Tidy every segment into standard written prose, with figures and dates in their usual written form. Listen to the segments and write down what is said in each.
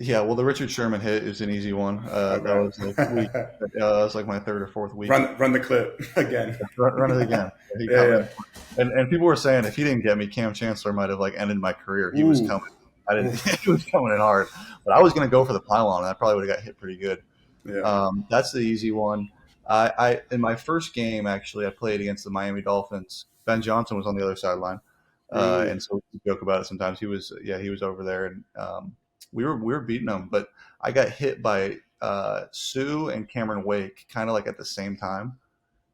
Yeah, well, the Richard Sherman hit is an easy one. That was like week. Okay. That was like my third or fourth week. Run the clip again. Run it again. He Yeah, got me, yeah. and people were saying if he didn't get me, Cam Chancellor might have like ended my career. He was Ooh. coming. I didn't. Ooh. He was coming in hard, but I was going to go for the pylon, and I probably would have got hit pretty good. Yeah. That's the easy one. I in my first game actually I played against the Miami Dolphins. Ben Johnson was on the other sideline, Ooh. and so we joke about it sometimes. He was over there, and we were beating him, but I got hit by Sue and Cameron Wake kind of like at the same time,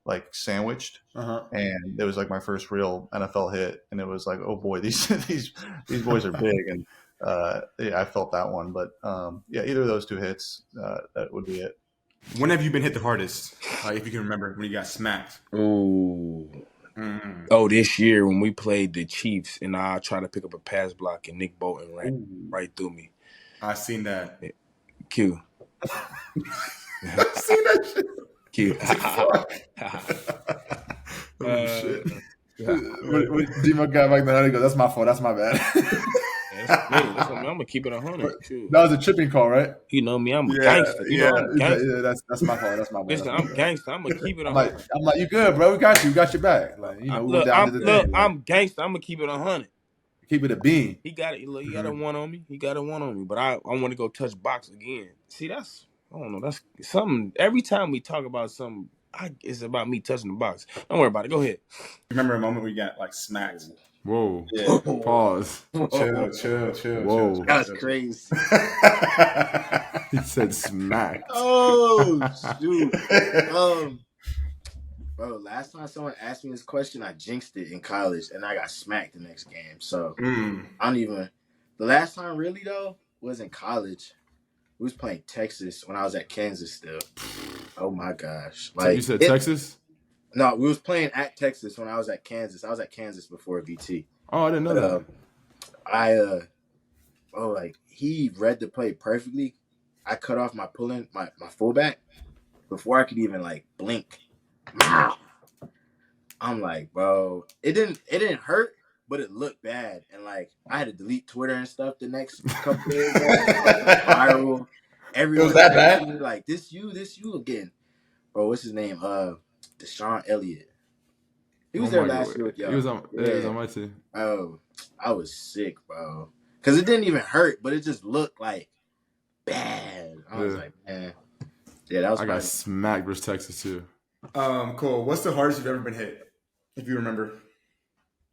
like sandwiched. Uh And it was like my first real NFL hit, and it was like, oh boy, these boys are big, and yeah, I felt that one. But yeah, either of those two hits, that would be it. When have you been hit the hardest? Like, if you can remember when you got smacked. Ooh. Mm. Oh, this year when we played the Chiefs and I tried to pick up a pass block and Nick Bolton ran Ooh. right through me. I seen that. Q. I seen that shit. Q. Oh shit. Demo got back there. He goes, "That's my fault. That's my bad." That's I'm gonna keep it 100. That was a tripping call, right? You know me, I'm a Yeah, gangster. You know I'm a yeah, gangster. yeah. That's my fault. That's my bad. Listen, I'm gangster. I'm gonna keep it I'm 100. like, you good, bro? We got you. We got your back. Like, you know, we went down to the day. Like, I'm gangster. I'm gonna keep it 100. keep it a bean. He got it. Look, he got a one on me. He got a one on me. But I want to go touch box again. See, that's I don't know. That's something. Every time we talk about something, it's about me touching the box. Don't worry about it. Go ahead. Remember a moment where you got like smacked? Whoa. Yeah. Pause. Chill. Whoa. That's crazy. He said smack. Oh shoot. Bro, last time someone asked me this question, I jinxed it in college and I got smacked the next game. So I don't even. The last time really though was in college. We was playing Texas when I was at Kansas still. Oh my gosh! Like you said, Texas? No, we was playing at Texas when I was at Kansas. I was at Kansas before VT. Oh, I didn't know that. He read the play perfectly. I cut off my fullback before I could even like blink. I'm like, bro, it didn't hurt, but it looked bad, and like I had to delete Twitter and stuff the next couple days. Viral. Everyone was that bad? Like this you again, bro. What's his name? Deshaun Elliott. He was there last year with y'all. He was on my team. Oh, I was sick, bro. Because it didn't even hurt, but it just looked like bad. I was like, man. Yeah, that was. I got smacked versus Texas too. Cool. What's the hardest you've ever been hit, if you remember?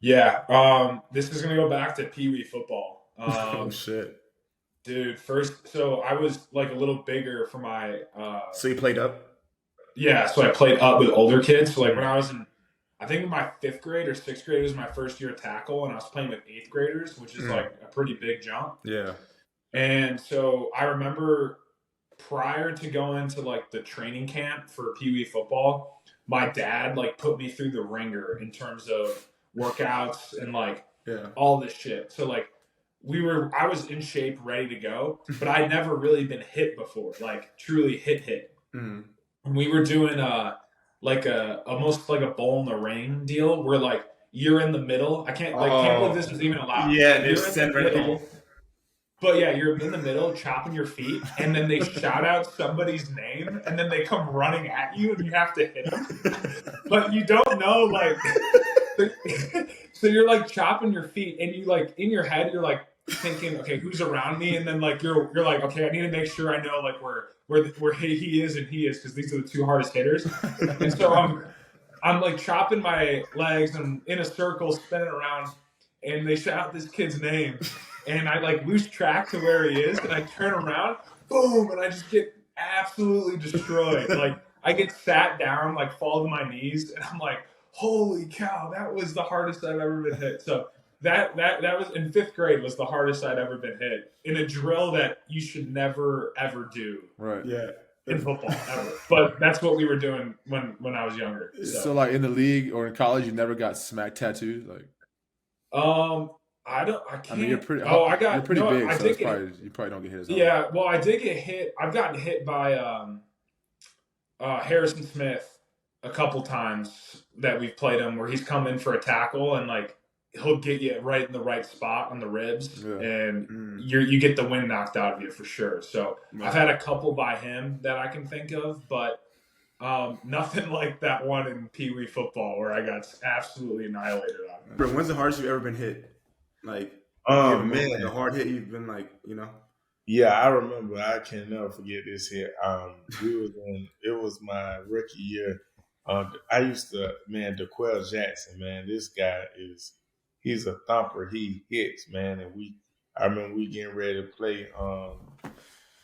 Yeah. This is gonna go back to Pee Wee football. Oh shit, dude. So I was like a little bigger for my. So you played up? Yeah. So I played up with older kids. So like when I was I think in my 5th grade or 6th grade was my first year tackle, and I was playing with 8th graders, which is like a pretty big jump. Yeah. And so I remember prior to going to like the training camp for Pee Wee football, my dad like put me through the ringer in terms of workouts and like all this shit. So like I was in shape, ready to go, but I'd never really been hit before, like truly hit. Mm-hmm. And we were doing almost like a Bowl in the Ring deal where like you're in the middle. I can't believe this was even allowed. Yeah, they're separate people. But yeah, you're in the middle chopping your feet, and then they shout out somebody's name, and then they come running at you, and you have to hit them. But you don't know, like, so you're like chopping your feet, and you like in your head, you're like thinking, okay, who's around me? And then like you're like, okay, I need to make sure I know like where he is and he is, because these are the two hardest hitters. And so I'm like chopping my legs and in a circle, spinning around, and they shout this kid's name. And I like lose track to where he is, and I turn around, boom, and I just get absolutely destroyed. Like I get sat down, like fall to my knees, and I'm like, holy cow, that was the hardest I've ever been hit. So that was in 5th grade was the hardest I'd ever been hit in a drill that you should never ever do. Right. Yeah. In football ever. But that's what we were doing when I was younger. So like in the league or in college, you never got smack tattoos, like. I can't. I mean, you're pretty. You're pretty big, so you probably don't get hit as hard. Yeah, well, I did get hit. I've gotten hit by Harrison Smith a couple times that we've played him, where he's come in for a tackle and like he'll get you right in the right spot on the ribs, and you get the wind knocked out of you for sure. So I've had a couple by him that I can think of, but nothing like that one in Pee Wee football where I got absolutely annihilated on. Bro, when's the hardest you've ever been hit? Like, man, like a hard hit you've been like, Yeah, I remember. I can never forget this hit. It was my rookie year. I used to, DeQuell Jackson, man. This guy he's a thumper. He hits, man. And I remember we getting ready to play.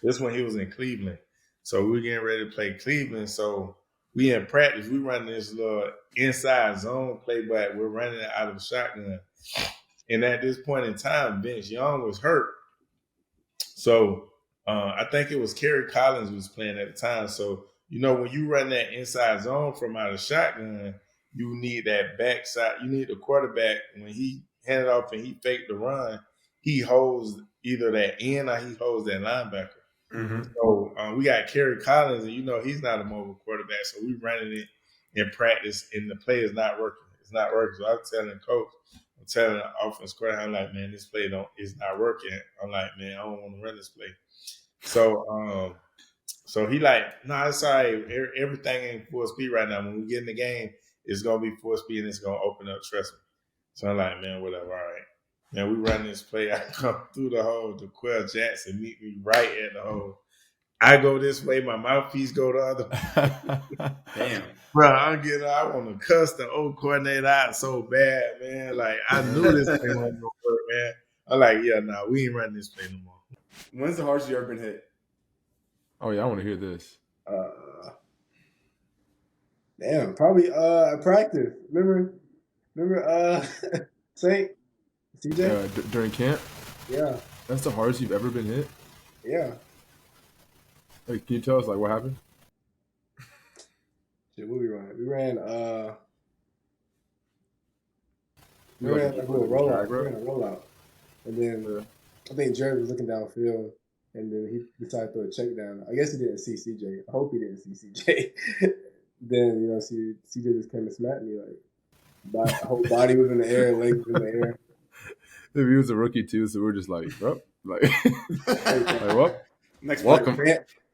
This when he was in Cleveland, so we were getting ready to play Cleveland. So we in practice, we running this little inside zone playback. We're running it out of the shotgun, and at this point in time, Vince Young was hurt. So I think it was Kerry Collins who was playing at the time. So, when you run that inside zone from out of shotgun, you need that backside. You need the quarterback, when he handed off and he faked the run, he holds either that end or he holds that linebacker. Mm-hmm. So we got Kerry Collins, and he's not a mobile quarterback. So we running it in practice, and the play is not working. It's not working. So I'm telling the coach, I'm telling the offense coordinator, I'm like, man, this play is not working. I'm like, man, I don't want to run this play. So he like, nah, it's all right. Everything ain't full speed right now. When we get in the game, it's gonna be full speed and it's gonna open up. Trust me. So I'm like, man, whatever. All right. Now we run this play. I come through the hole. DeQuell Jackson meet me right at the hole. I go this way. My mouthpiece go the other way. Damn. Bro, I want to cuss the old coordinator out so bad, man. Like, I knew this thing wasn't going to work, man. I'm like, yeah, nah, we ain't running this play no more. When's the hardest you ever been hit? Oh, yeah, I want to hear this. Damn, probably practice. Remember St. CJ? During camp? Yeah. That's the hardest you've ever been hit? Yeah. Hey, can you tell us, what happened? Shit, what we ran? We ran a little rollout. We ran a rollout. And then I think Jared was looking downfield, and then he decided to throw a check down. I guess he didn't see CJ. I hope he didn't see CJ. Then, CJ just came and smacked me. Like, my whole body was in the air, legs in the air. He was a rookie, too, so we're just like, bro. Like what? Next welcome.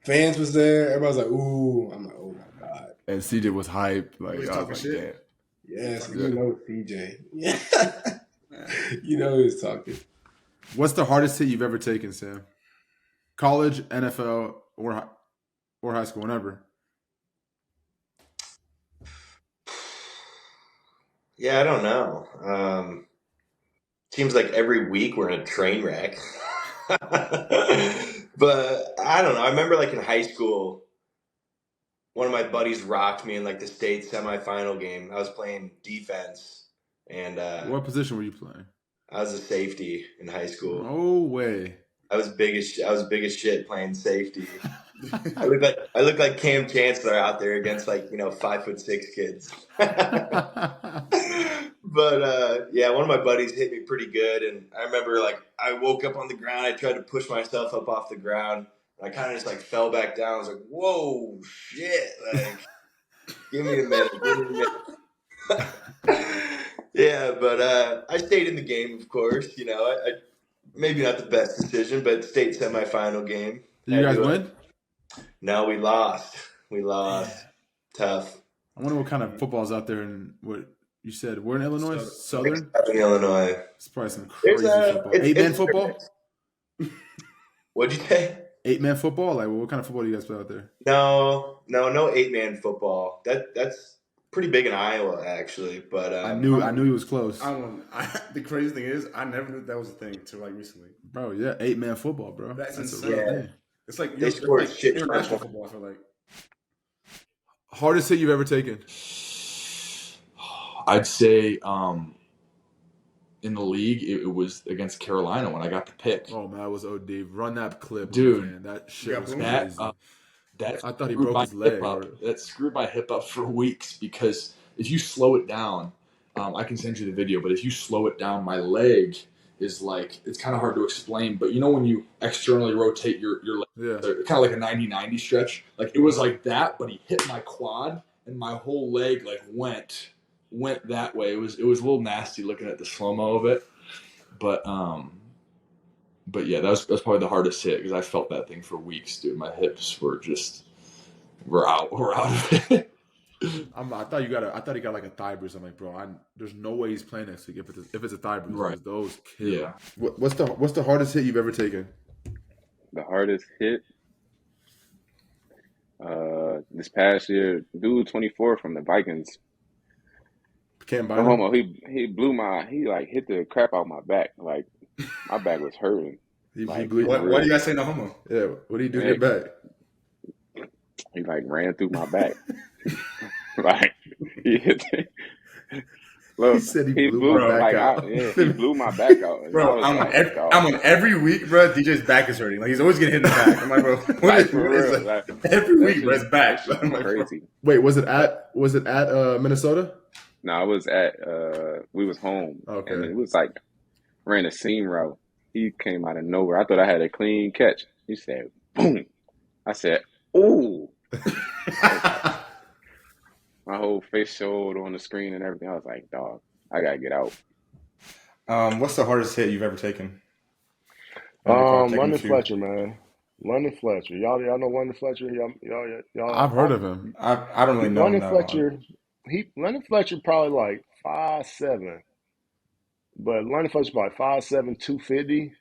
Fans was there. Everybody was like, ooh. I'm like, oh, my God. And CJ was hyped. Like, I was talking like, shit. Yes, CJ. Yeah. He was talking. What's the hardest hit you've ever taken, Sam? College, NFL, or high school, whenever. Yeah, I don't know. Seems like every week we're in a train wreck. But I don't know. I remember in high school, one of my buddies rocked me in the state semifinal game. I was playing defense, and what position were you playing? I was a safety in high school. No way. I was big as shit playing safety. I look like Cam Chancellor out there against 5'6" kids. But yeah, one of my buddies hit me pretty good, and I remember I woke up on the ground. I tried to push myself up off the ground. And I kind of just fell back down. I was like, "Whoa, shit!" Give me a minute. Yeah, but I stayed in the game, of course. I maybe not the best decision, but state semifinal game. Did you guys win? No, we lost. Tough. I wonder what kind of football's out there and what you said. We're in Illinois? Southern Illinois. It's probably some crazy football. 8-man football? What'd you say? 8-man football? What kind of football do you guys play out there? No 8-man football. That's pretty big in Iowa, actually. But I knew he was close. The crazy thing is, I never knew that was a thing until recently. Bro, yeah, 8-man football, bro. That's insane. A real thing. It's international football. I feel like. Hardest hit you've ever taken? I'd say in the league, it was against Carolina when I got the pick. Oh, man, that was OD. Run that clip. Dude. Man. That shit was crazy. I thought he broke his leg. That screwed my hip up for weeks because if you slow it down, I can send you the video, but if you slow it down, my leg is it's kind of hard to explain, but when you externally rotate your leg, kind of like a 90-90 stretch, it was like that, but he hit my quad and my whole leg went went that way. It was a little nasty looking at the slow mo of it, but yeah, that was probably the hardest hit because I felt that thing for weeks, dude. My hips were out of it. I thought he got like a thigh bruise. I'm like, bro, there's no way he's playing next week if it's a thigh bruise. Right. Those kill. Yeah. What's the hardest hit you've ever taken? The hardest hit. This past year, dude 24 from the Vikings. Can't buy No him. homo. He like hit the crap out my back. Like my back was hurting. Why do you guys say no homo? Yeah, what do you do to your back? He like ran through my back. Like he hit. Look, He said he blew my back out. He blew my back out. Bro, I'm on every week, bro. DJ's back is hurting. Like he's always getting hit in the back. I'm like, bro, every week, bro, his back. I'm like, crazy. Wait, was it at Minnesota? No, it was at we was home. Okay. And it was like ran a seam route. He came out of nowhere. I thought I had a clean catch. He said, boom. I said, ooh. My whole face showed on the screen and everything. I was like, dog, I gotta get out. What's the hardest hit you've ever taken? London Fletcher, man. London Fletcher. Y'all know London Fletcher? Y'all. I've heard of him. I don't really know. London Fletcher. London Fletcher probably like 5'7", but London Fletcher probably 5'7", 250.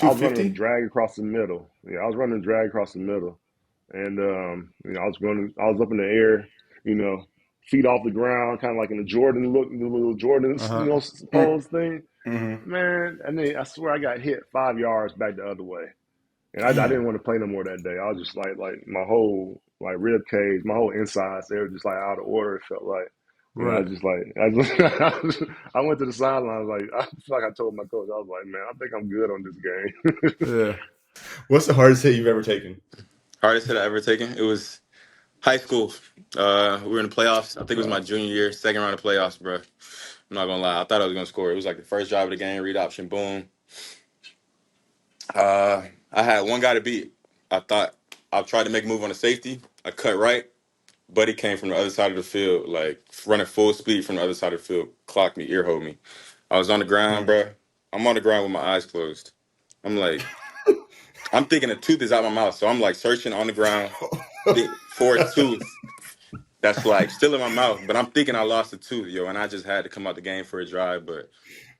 I was running a drag across the middle. Yeah, I was running a drag across the middle, and I was up in the air, feet off the ground, kind of like in the Jordan look, the little Jordan, pose thing. Mm-hmm. Man, I mean, I swear I got hit 5 yards back the other way, and I didn't want to play no more that day. I was just like my whole rib cage, my whole insides, they were just like out of order. It felt like. Right. I went to the sideline. I was like, I feel like I told my coach, I was like, man, I think I'm good on this game. Yeah. What's the hardest hit you've ever taken? Hardest hit I ever taken? It was high school. We were in the playoffs. I think it was my junior year, second round of playoffs, bro. I'm not gonna lie. I thought I was gonna score. It was like the first drive of the game, read option, boom. I had one guy to beat. I tried to make a move on the safety. I cut right. Buddy came from the other side of the field, like running full speed from the other side of the field, clocked me, ear hold me. I was on the ground, bro. I'm on the ground with my eyes closed. I'm like, I'm thinking a tooth is out my mouth, so I'm like searching on the ground for a tooth that's like still in my mouth, but I'm thinking I lost a tooth, yo, and I just had to come out the game for a drive. But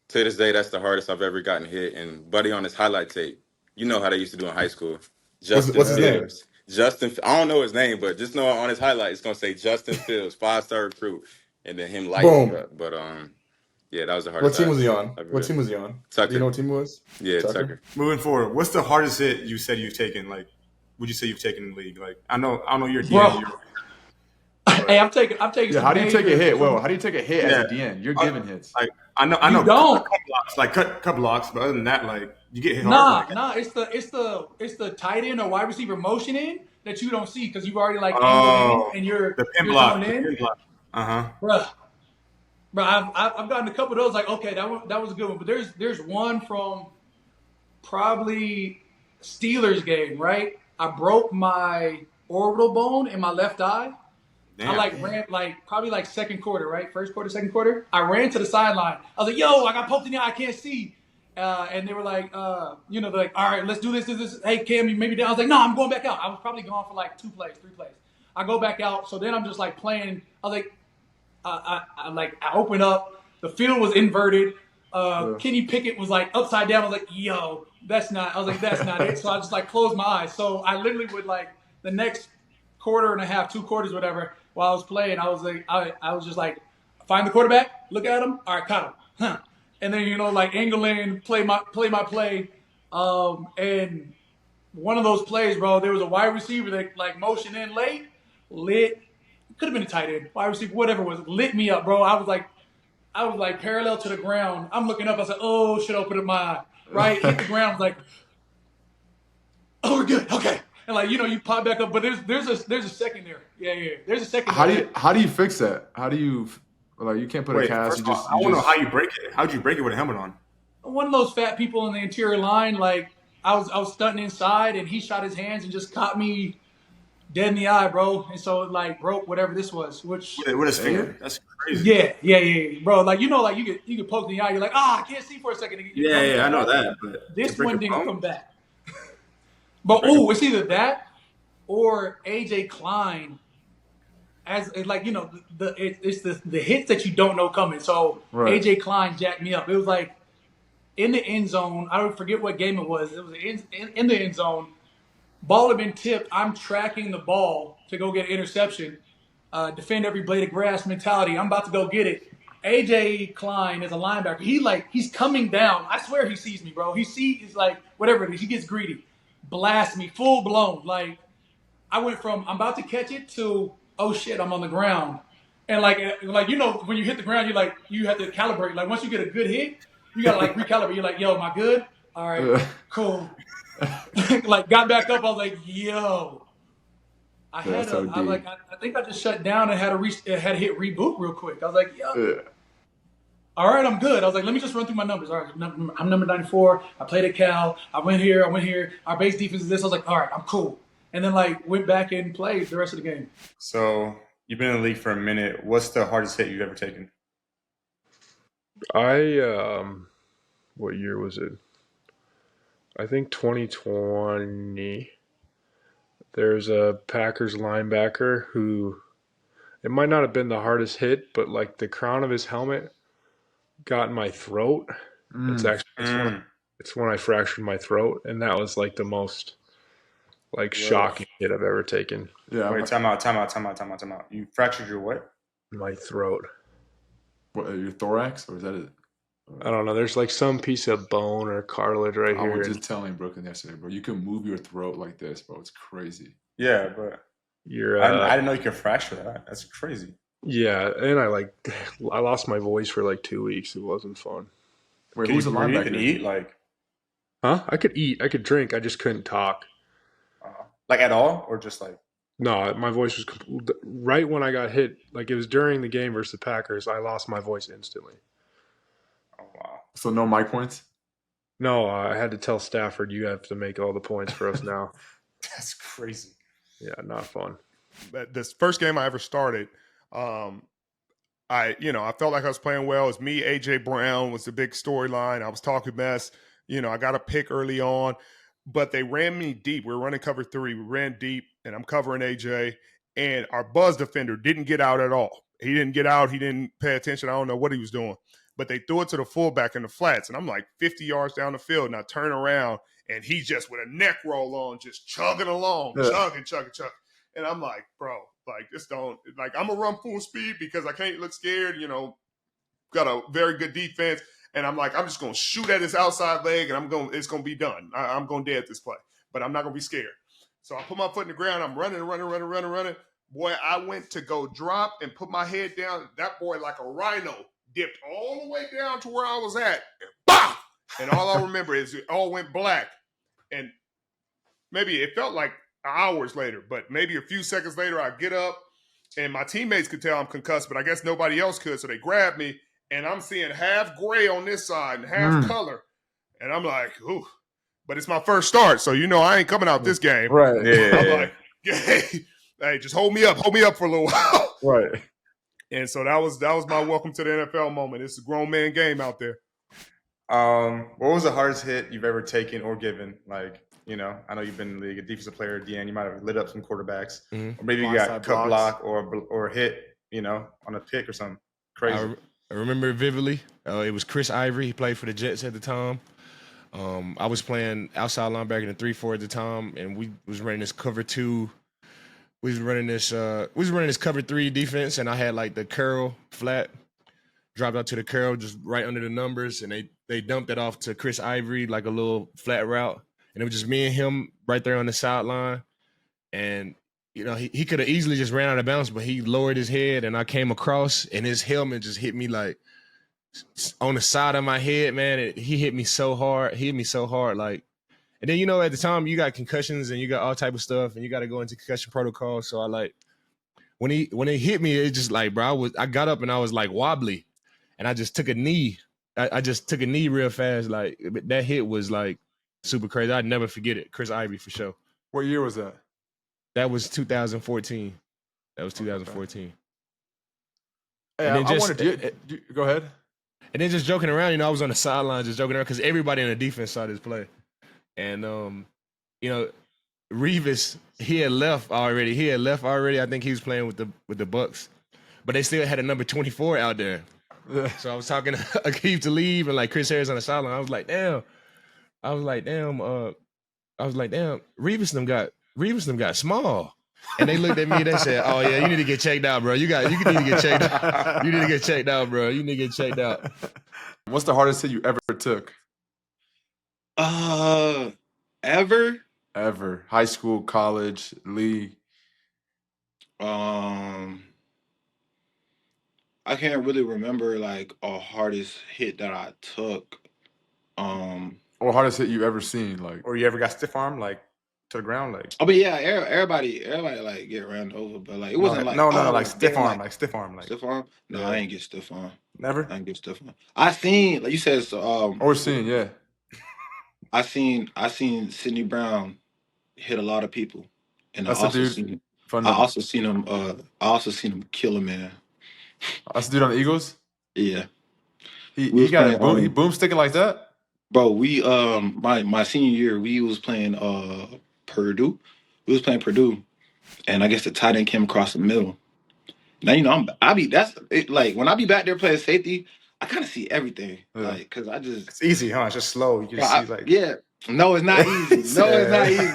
to this day, that's the hardest I've ever gotten hit. And Buddy on his highlight tape, you know how they used to do in high school. What's his name? I don't know his name, but just know on his highlight it's gonna say Justin Fields, 5-star recruit, and then him lighting up. But yeah, that was the hardest. What team was he on? What team was he on? Tucker. Do you know what team it was? Yeah, Tucker. Moving forward, what's the hardest hit you said you've taken? Like, would you say you've taken in the league? Like, I know you're a DN. Hey, I'm taking. Yeah, how do you take a hit? Well, how do you take a hit as a DN? You're giving hits. Like, I know. You don't cut blocks, but other than that, like, you get hit hard. Nah, it's the tight end or wide receiver motion in that you don't see because you've already angled in and you're the pin block. Bruh, I've gotten a couple of those. Like, okay, that was a good one. But there's one from probably Steelers game, right? I broke my orbital bone in my left eye. Damn. I ran probably second quarter, right? First quarter, second quarter. I ran to the sideline. I was like, yo, I got poked in the eye. I can't see. And they were like, they're like, all right, let's do this. Hey, Cam, you maybe down. I was like, no, I'm going back out. I was probably gone for 2 plays, 3 plays. I go back out. So then I'm just playing. I was like, I open up. The field was inverted. Kenny Pickett was upside down. I was like, yo, that's not it. So I just closed my eyes. So I literally would the next quarter and a half, 2 quarters, whatever, while I was playing, I was I was just find the quarterback, look at him, all right, cut him, huh? And then angle in, play my play. And one of those plays, bro, there was a wide receiver that motioned in late, could have been a tight end, wide receiver, whatever it was, lit me up, bro. I was parallel to the ground. I'm looking up. I said, "Oh, should open up my eye." Right, hit the ground. I was like, "Oh, we're good. Okay." And you pop back up, but there's a second there. Yeah. There's a second. How do you fix that? How do you you can't put a cast? I want to know how you break it. How'd you break it with a helmet on? One of those fat people in the interior line. I was stunting inside, and he shot his hands and just caught me dead in the eye, bro. And so it broke whatever this was. Which with his finger. That's Yeah, bro. Like like you could poke in the eye. You're like, I can't see for a second. It comes I back know up. that, but to This break a one didn't bone, come back. But it's either that or AJ Klein. As like it's the hits that you don't know coming. So Right. AJ Klein jacked me up. It was like in the end zone. I don't forget what game it was. It was in the end zone. Ball had been tipped. I'm tracking the ball to go get an interception. Defend every blade of grass mentality. I'm about to go get it. AJ Klein is a linebacker. He's coming down. I swear he sees me, bro. He's like whatever it is. He gets greedy. Blast me full blown. Like I went from I'm about to catch it to oh shit, I'm on the ground. And like when you hit the ground, you have to calibrate. Like once you get a good hit, you gotta like recalibrate. You're like, yo, am I good? All right, cool. Like got back up. I was like, yo. I think I just shut down and had to hit reboot real quick. I was like, yo. All right, I'm good. I was like, let me just run through my numbers. All right, I'm number 94. I played at Cal. I went here. Our base defense is this. I was like, all right, I'm cool. And then went back and played the rest of the game. So you've been in the league for a minute. What's the hardest hit you've ever taken? What year was it? I think 2020. There's a Packers linebacker who, it might not have been the hardest hit, but like the crown of his helmet got in my throat. It's when I fractured my throat, and that was like the most shocking hit I've ever taken. Yeah. Wait, time out. You fractured your what? My throat. What, your thorax, or is that it? I don't know. There's like some piece of bone or cartilage right here. I was just telling Brooklyn yesterday, bro. You can move your throat like this, bro. It's crazy. Yeah, but I didn't know you could fracture that. That's crazy. Yeah, and I lost my voice for like 2 weeks. It wasn't fun. Wait, who's the linebacker? Can you eat? Huh? I could eat. I could drink. I just couldn't talk. Like at all, or just like? No, my voice was right when I got hit. Like it was during the game versus the Packers. I lost my voice instantly. Oh wow! So no mic points? No, I had to tell Stafford, you have to make all the points for us now. That's crazy. Yeah, not fun. This first game I ever started, I felt like I was playing well. It was me, AJ Brown was the big storyline. I was talking mess. I got a pick early on, but they ran me deep. We were running cover 3. We ran deep, and I'm covering AJ, and our buzz defender didn't get out at all. He didn't get out. He didn't pay attention. I don't know what he was doing, but they threw it to the fullback in the flats, and I'm like 50 yards down the field, and I turn around, and he's just with a neck roll on, just chugging along, chugging. And I'm like, bro, this don't, I'm going to run full speed because I can't look scared, got a very good defense. And I'm like, I'm just going to shoot at his outside leg and it's going to be done. I'm going dead this play, but I'm not going to be scared. So I put my foot in the ground. I'm running. Boy, I went to go drop and put my head down. That boy, like a rhino, dipped all the way down to where I was at. And bah! And all I remember is it all went black. And maybe it felt like hours later, but maybe a few seconds later, I get up and my teammates could tell I'm concussed, but I guess nobody else could. So they grabbed me and I'm seeing half gray on this side and half color. And I'm like, ooh, but it's my first start. So, I ain't coming out this game. Right. Yeah. I'm like, hey, just hold me up for a little while. Right. And so that was my welcome to the NFL moment. It's a grown man game out there. What was the hardest hit you've ever taken or given? I know you've been in the league, a defensive player, DN. You might have lit up some quarterbacks, or maybe you got cut block or hit, on a pick or something crazy. I remember it vividly. It was Chris Ivory. He played for the Jets at the time. I was playing outside linebacker in the 3-4 at the time, and we was running this cover 2. We was running this cover 3 defense, and I had the curl flat. Dropped out to the curl just right under the numbers, and they dumped it off to Chris Ivory like a little flat route. And it was just me and him right there on the sideline. And, he could have easily just ran out of bounds, but he lowered his head and I came across and his helmet just hit me on the side of my head, man. He hit me so hard. And then, at the time you got concussions and you got all type of stuff and you got to go into concussion protocol. So when it hit me, it just bro, I got up and I was wobbly and I just took a knee. I just took a knee real fast. That hit was super crazy. I'd never forget it. Chris Ivory for sure. What year was that? That was 2014. That was 2014. Hey, and then I wanted to go ahead. And then just joking around, I was on the sideline just joking around because everybody in the defense saw this play. And, Revis, he had left already. I think he was playing with the Bucks. But they still had a number 24 out there. So I was talking to Akeem to leave and like Chris Harris on the sideline. I was like, damn. Revis them got small. And they looked at me and they said, "Oh yeah, you need to get checked out, bro. You need to get checked out. You need to get checked out, bro. You need to get checked out." What's the hardest hit you ever took? Ever? Ever. High school, college, league. I can't really remember like a hardest hit that I took. Or hardest hit you ever seen, like, or you ever got stiff arm like to the ground, like. Oh, but yeah, everybody like get ran over, but like it wasn't like like stiff arm, like stiff arm. No, yeah. I ain't get stiff arm. Never. I ain't get stiff arm. I seen like you said. Or seen, yeah. I seen Sidney Brown hit a lot of people, and I also seen him kill a man. That's the dude on the Eagles. Yeah, he got he boomsticking like that. Bro, we my senior year we was playing Purdue. We was playing Purdue, and I guess the tight end came across the middle. Now like when I be back there playing safety, I kind of see everything, like because I just it's easy, huh? It's just slow. You can see like no, it's not easy. No, it's not easy.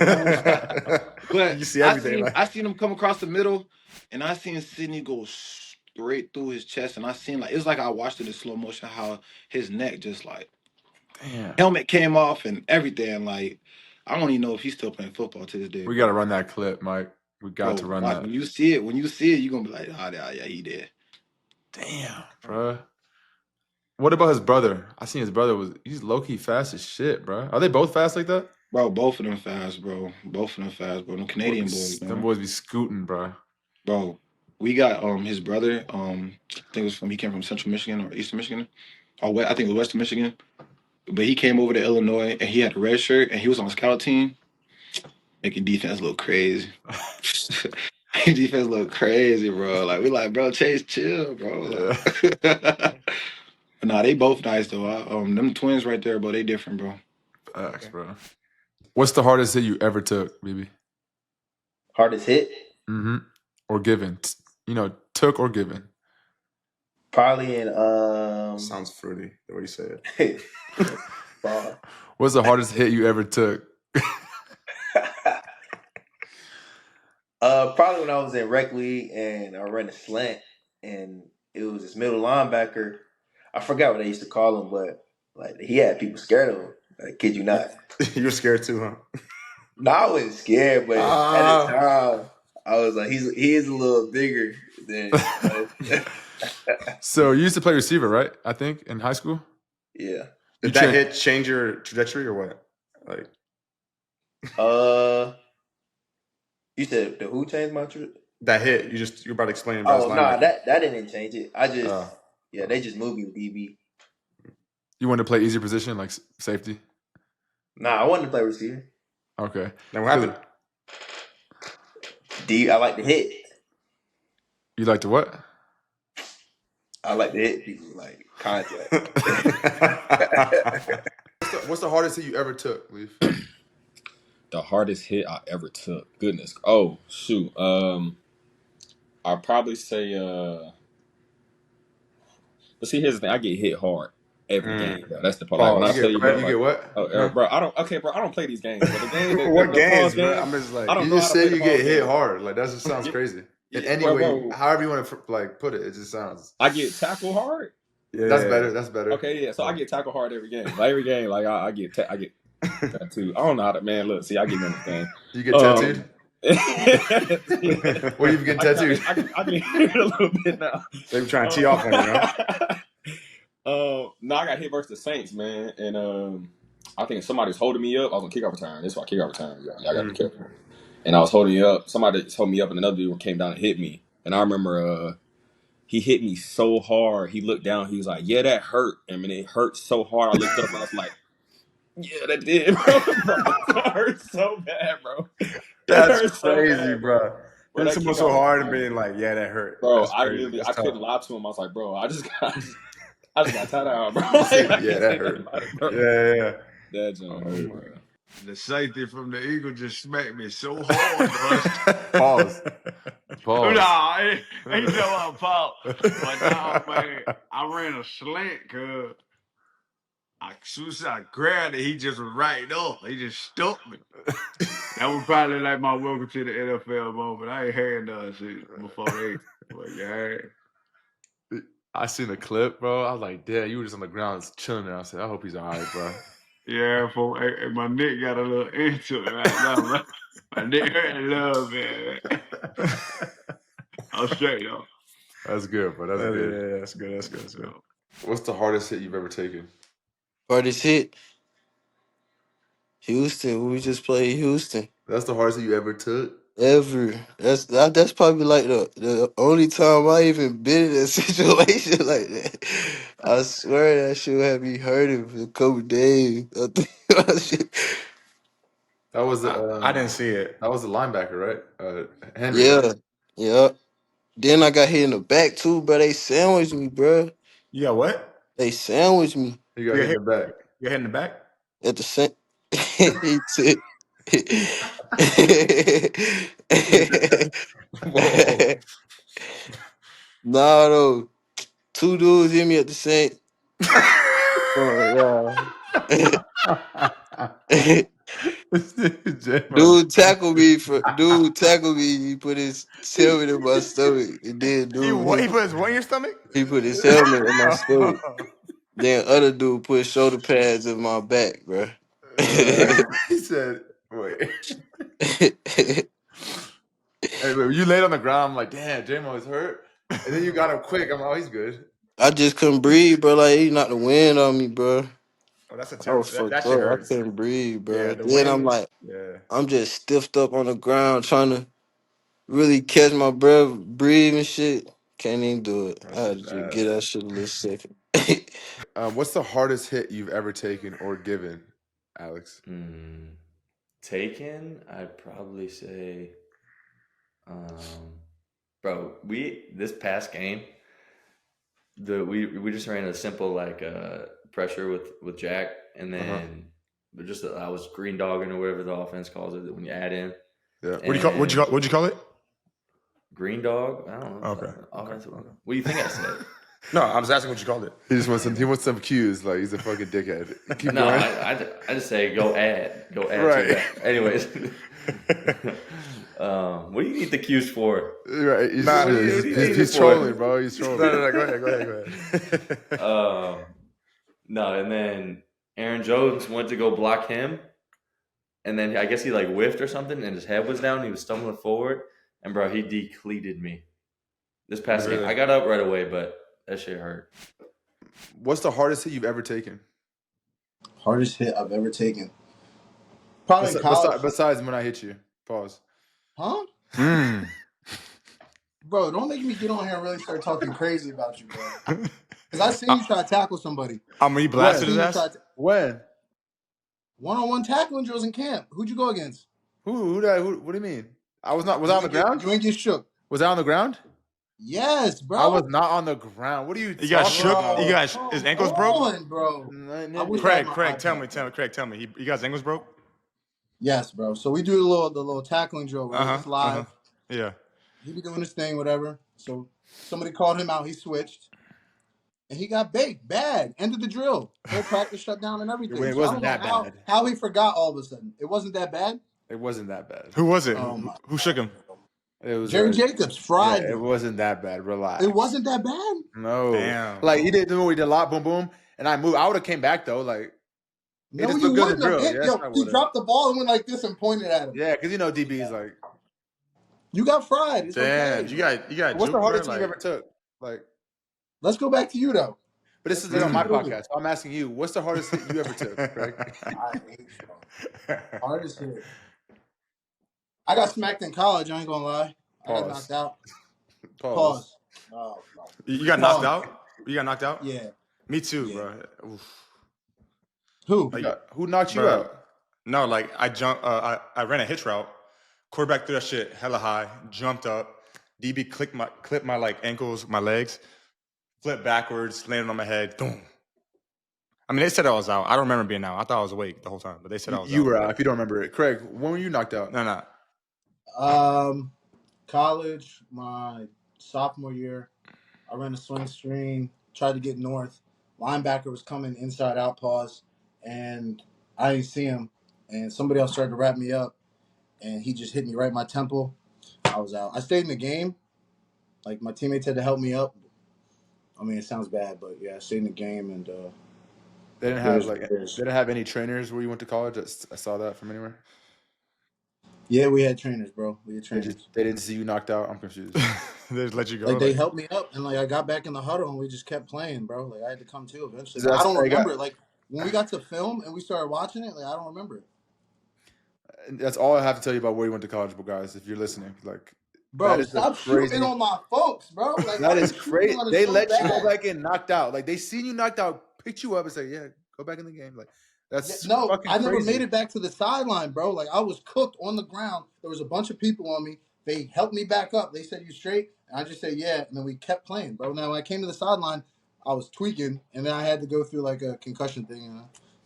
But you see everything. I seen him come across the middle, and I seen Sidney go straight through his chest, and I seen like it was like I watched it in slow motion how his neck just like helmet came off and everything. Like I don't even know if he's still playing football to this day. We got to run that clip, Mike. We got to run that. When you see it, you're gonna be like, yeah, he did. Damn, bro. What about his brother? I seen his brother he's low key fast as shit, bro. Are they both fast like that? Bro, both of them fast, bro. Them Canadian boys, man. Them boys be scooting, bro. Bro, we got his brother. I think he came from Central Michigan or Eastern Michigan, or I think it was Western Michigan. But he came over to Illinois and he had a red shirt and he was on the scout team, making defense look crazy. Defense look crazy, bro. Like we like, bro, Chase, chill, bro. Like, nah, they both nice though. Them twins right there, bro. They different, bro. Facts, bro. What's the hardest hit you ever took, baby? Hardest hit? Mm-hmm. Or given. Took or given. Probably in sounds fruity the way you say it. What's the hardest hit you ever took? Probably when I was in rec league and I ran a slant and it was this middle linebacker. I forgot what they used to call him, but like he had people scared of him. I kid you not. You were scared too, huh? No, I wasn't scared, but at the time I was like, he is a little bigger than. So you used to play receiver, right? I think in high school. Yeah. Did that hit change your trajectory or what? Like. You said the who changed my that hit? You're about to explain. Oh no, that didn't change it. I just they just moved me to DB. You wanted to play easier position like safety? Nah, I wanted to play receiver. Okay. Now what happened? I like to hit. You like to what? I like to hit people like contact. What's the hardest hit you ever took, Leaf? The hardest hit I ever took. Goodness. Oh, shoot. I'd probably say but see, here's the thing. I get hit hard every game, bro. That's the part. Like, when I tell you, bro, you get what? Bro, I don't play these games. But the game, what games, bro? I'm just like, you just said you get hit hard. Like that just sounds crazy. In any way, however you want to like put it, it just sounds. I get tackled hard. Yeah, that's better. That's better. Okay, yeah. So I get tackled hard every game. Like every game, like I get tattooed. I don't know how to, man. Look, see, I get in this game. You get tattooed. Where you get tattooed? I can hear it a little bit now. They were trying to tee off on you, huh? No, I got hit versus the Saints, man, and I think somebody's holding me up. I was on kickoff return. This is why kickoff return. Y'all got to be careful. And I was holding up. Somebody just held me up, and another dude came down and hit me. And I remember he hit me so hard. He looked down. He was like, "Yeah, that hurt." I mean, it hurt so hard. I looked up, and I was like, "Yeah, that did, bro." That hurt so bad, bro. That's crazy, bro. Hitting someone so hard and being like, "Yeah, that hurt." Bro, That's crazy. I That's couldn't tough. lie to him. I was like, bro, I just got tied out, bro. Like, Yeah, that hurt. Yeah. That jump hurt, bro. The safety from the Eagle just smacked me so hard. Pause. Nah, ain't no pause. But no, man, I ran a slant, cuz. As soon as I grabbed it, he just was right up. He just stuck me. That was probably like my welcome to the NFL moment. I ain't had none shit before they. But yeah. I seen the clip, bro. I was like, damn, you were just on the ground chilling there. I said, I hope he's all right, bro. Yeah, my neck got a little into it right now. My neck hurt a little bit. I'm straight though. That's good, bro. That's good. Yeah, that's good. That's good. That's good. What's the hardest hit you've ever taken? Hardest hit? Houston. We just played Houston. That's the hardest hit you ever took? Ever. That's probably like the only time I even been in a situation like that. I swear that shit had me hurting for a couple days. That was I didn't see it. That was the linebacker, right? Henry. Yeah. Right? Yeah. Then I got hit in the back too, bro. They sandwiched me, bro. You got what? They sandwiched me. You got hit in the back. You hit in the back? At the same. He took. Nah, though. Two dudes hit me at the same. Oh, yeah. Dude tackled me. He put his helmet in my stomach. And then He put his what in your stomach? He put his helmet in my stomach. Then other dude put shoulder pads in my back, bro. He said, wait. Hey, wait, you laid on the ground. I'm like, damn, J-Mo is hurt. And then you got him quick. I'm like, oh, he's good. I just couldn't breathe, bro. Like, he knocked the wind on me, bro. Oh, that's a I was terrible. fucked That shit up. I hurts. couldn't breathe, bro. Yeah, the Then I'm wind. like, Yeah. I'm just stiffed up on the ground trying to really catch my breath, breathe and shit. Can't even do it. I had to just get that shit a little second. What's the hardest hit you've ever taken or given, Alex? Taken? I'd probably say, bro, this past game, we just ran a simple like pressure with Jack, and then I was green dogging or whatever the offense calls it when you add in. Yeah. What'd you call it? Green dog? I don't know. Okay. Offensive. Okay. What do you think I said? No, I was asking what you called it. He just wants some cues. Like he's a fucking dickhead. Keep no, going. I just say go add right. to that. Anyways, what do you need the cues for? Right, he's trolling, bro. He's trolling. No, go ahead. No, and then Aaron Jones went to go block him, and then I guess he like whiffed or something, and his head was down. He was stumbling forward, and bro, he decleated me. This past game, I got up right away, but that shit hurt. What's the hardest hit you've ever taken? Hardest hit I've ever taken. Probably college. Besides when I hit you. Pause. Huh? Bro, don't make me get on here and really start talking crazy about you, bro. Because I seen you try to tackle somebody. I'm gonna blasted his ass. When? One-on-one tackling drills in camp. Who'd you go against? Who? What do you mean? Was I on the ground? You ain't get shook. Was I on the ground? Yes, bro. I was not on the ground. What are you? You got shook. Bro. You guys, his ankles broke. Bro. Craig, tell me. Tell me. You guys' ankles broke? Yes, bro. So we do the little tackling drill. Right? It's live. Yeah. He be doing his thing, whatever. So somebody called him out. He switched, and he got baked bad. Ended the drill. Whole practice shut down and everything. It wasn't that bad. How he forgot all of a sudden? It wasn't that bad. It wasn't that bad. Who was it? Who shook him? It was Jerry Jacobs. Fried. Yeah, it wasn't that bad. Relax. It wasn't that bad. No. Damn. Like he did a lot. Boom, boom. And I moved. I would have came back though. Like. No, you wouldn't have hit. He dropped the ball and went like this and pointed at him. Yeah, because DB's like. You got fried. It's damn, okay. you got. What's the hardest thing you ever took? Like. Let's go back to you though. But this is on my podcast. So I'm asking you, what's the hardest thing you ever took, Craig? Hardest hit. I got smacked in college. I ain't gonna lie. I got knocked out. Pause. Oh, no. You got knocked out? You got knocked out? Yeah. Me too, bro. Oof. Who? Who knocked you out? No, like I jumped. I ran a hitch route Quarterback threw that shit hella high, jumped up. DB clipped my like ankles, my legs, flipped backwards, landed on my head. Boom. I mean, they said I was out. I don't remember being out. I thought I was awake the whole time, but they said I was out. You were out. If you don't remember it, Craig, when were you knocked out? No. College, my sophomore year, I ran a swing screen, tried to get north. Linebacker was coming inside out pause, and I didn't see him. And somebody else tried to wrap me up, and he just hit me right in my temple. I was out. I stayed in the game. Like, my teammates had to help me up. I mean, it sounds bad, but yeah, I stayed in the game, and they didn't have any trainers where you went to college. I saw that from anywhere. Yeah, we had trainers, bro. We had trainers. They didn't see you knocked out. I'm confused. They just let you go. Like, they helped me up, and like I got back in the huddle, and we just kept playing, bro. Like, I had to come to eventually. I don't remember it. Like, when we got to film and we started watching it, like, I don't remember it. That's all I have to tell you about where you went to college, guys. If you're listening, like, bro, stop shooting on my folks, bro. Like, that is crazy. They let you go back in knocked out. Like, they seen you knocked out, picked you up, and say, "Yeah, go back in the game." Like, that's fucking I never crazy. made it back to the sideline, bro. Like, I was cooked on the ground. There was a bunch of people on me. They helped me back up. They said, "You straight?" And I just said, "Yeah." And then we kept playing, bro. Now, when I came to the sideline, I was tweaking, and then I had to go through like a concussion thing, and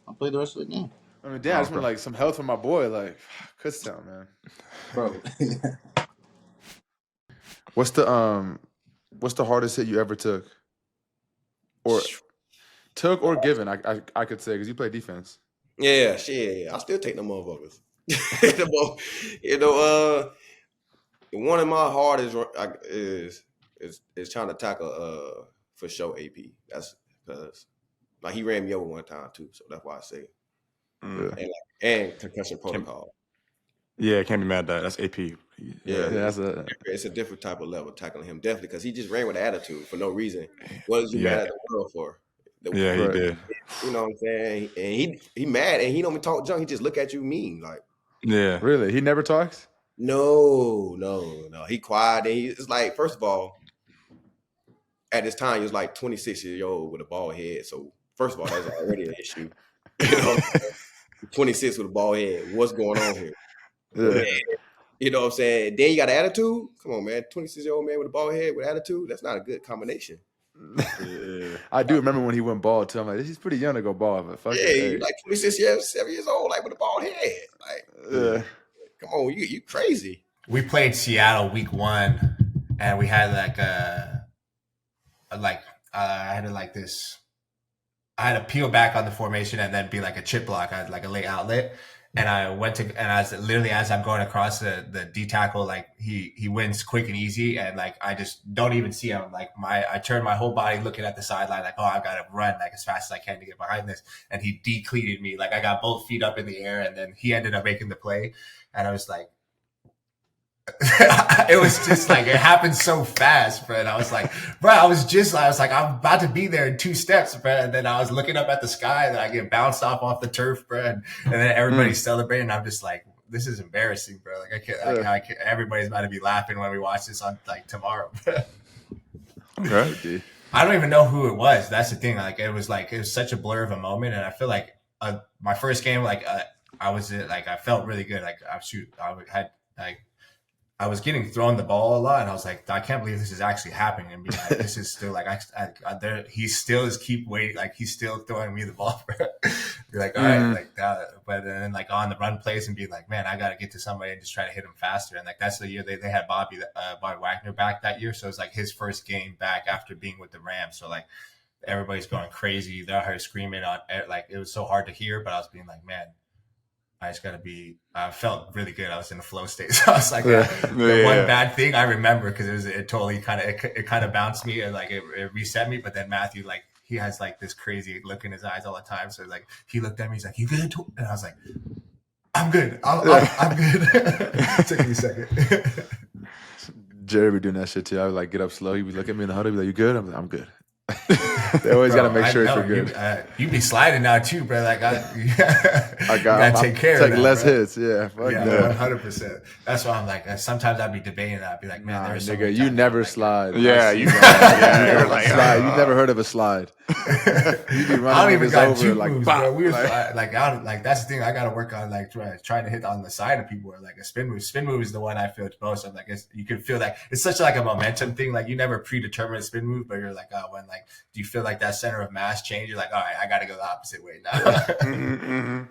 I played the rest of the game. I mean, damn, I just want like some help from my boy, like Kutztown, man. Bro. What's the hardest hit you ever took, or given? I could say because you play defense. Yeah, shit. I still take them motherfuckers. One of my hardest is trying to tackle for sure AP. That's because like he ran me over one time too, so that's why I say. And concussion protocol. Yeah, can't be mad at that. That's AP. Yeah, it's a different type of level tackling him, definitely, because he just ran with attitude for no reason. What is you mad at the world for? He did. You know what I'm saying? And he mad, and he don't even talk junk. He just look at you mean, like. Yeah. Really? He never talks? No. He quiet, and it's like, first of all, at this time he was like 26 years old with a bald head. So first of all, that's already an issue. You know, 26 with a bald head. What's going on here? Yeah. You know what I'm saying? Then you got an attitude. Come on, man. 26-year-old man with a bald head with attitude. That's not a good combination. I do remember when he went bald too. I'm like, he's pretty young to go bald, but fuck you like 26 years, 7 years old, like with a bald head. Like, come on, you crazy. We played Seattle week 1, and we had I had to peel back on the formation and then be like a chip block. I had like a late outlet. And I went to, and as I'm going across the D tackle, like he wins quick and easy. And like, I just don't even see him. Like I turn my whole body looking at the sideline, like, oh, I've got to run like as fast as I can to get behind this. And he decleated me. Like I got both feet up in the air, and then he ended up making the play. And I was like, it was just like, it happened so fast, bro. And I was like, I was like, I'm about to be there in 2 steps, bro. And then I was looking up at the sky, and I get bounced off the turf, bro. And then everybody's celebrating. I'm just like, this is embarrassing, bro. Like I can't, everybody's about to be laughing when we watch this on like tomorrow, bro. Okay. I don't even know who it was. That's the thing. Like, it was such a blur of a moment. And I feel like my first game, like I felt really good. Like I was getting thrown the ball a lot, and I was like, I can't believe this is actually happening. And like, this is still like, he still is keep waiting, like he's still throwing me the ball. Be like, all right, like that. But then like on the run plays and be like, man, I got to get to somebody and just try to hit him faster. And like that's the year they had Bobby Wagner back that year, so it's like his first game back after being with the Rams. So like everybody's going crazy. They're out here screaming on, like it was so hard to hear, but I was being like, man, I just got to be, I felt really good. I was in a flow state. So I was like, the one bad thing I remember, because it totally kind of bounced me, and like it reset me. But then Matthew, like he has like this crazy look in his eyes all the time. So like he looked at me, he's like, "You good?" And I was like, "I'm good. I'm good." It took me a second. Jerry be doing that shit too. I would like get up slow. He would look at me in the huddle, be like, "You good?" I'm like, "I'm good." They always got to make I sure it's know, for good. you be sliding now too, bro. Like you I gotta take care of that, less bro. hits. Yeah, fuck Yeah, that. 100%. That's why I'm like, sometimes I'd be debating that. I'd be like, man, there's so many Nigga, you times never I'm slide. Yeah, you you you're like, slide. You never heard of a slide. You be I running don't even niggas got over juke like moves, bop. bro. We was Like- like that's the thing. I got to work on like trying to hit on the side of people or like a spin move. Spin move is the one I feel most. I'm like, you can feel like it's such like a momentum thing. Like you never predetermine a spin move, but you're like, when like do you feel like that center of mass change? You're like, all right, I got to go the opposite way now.